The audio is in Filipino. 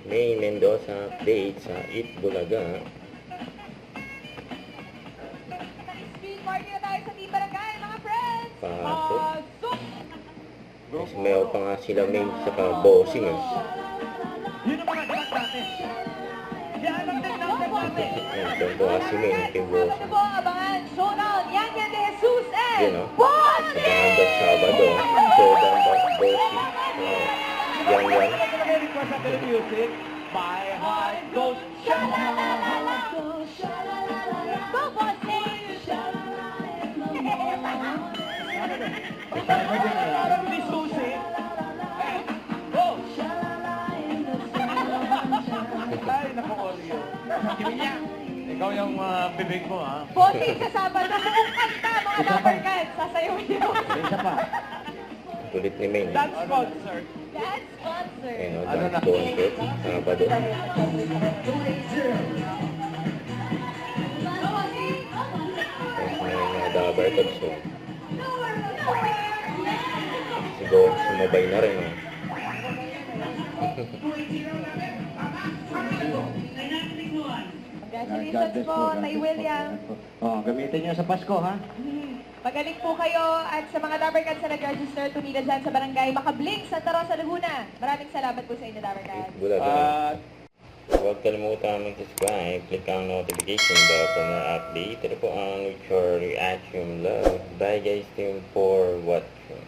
May Mendoza update sa Eat Bulaga. Street party na tayo sa Team Barangay, mga friends! Pasok. Pasok! Mas mayaw pa nga sila May sa bossing eh. Yun ang mga drag natin. Yan ang tignan natin. Ito po si May, kay bossing. Ano po, abangan, showdown, Yanyan de Jesus and Yun o. Bossing! Abangan daw Sabado. Showdown daw, bossing. Yan. Request natin ng music. My heart goes sha-la-la-la-la. Go, Bossing! Ni Susie. Go! Ay, naku, Oreo. Kimilya, ikaw yung bibig mo, ha? Bossing sa Sabado, buong kanta, mga Dabbercats, sasayawin niyo. Isa pa. Kulit ni May. Dance concert. That's sponsor. Ayun o, Ano na? dance concert. Sabado. Tapos may mga dabar tapos o. Siguro sumabay na rin o. Congratulations po, Tay William. Oh, gamitin niyo sa Pasko, ha? Magaling po kayo at sa mga Dabbercats na nag-register, tumila dyan sa barangay Makablink, Santa Rosa, Laguna. Maraming salamat po sa inyo, Dabbercats. Bulaga. At Huwag kalimutan mag-subscribe, click ang notification bell para ma-update. Ito po ang with your reaction love. Bye guys, team for watching.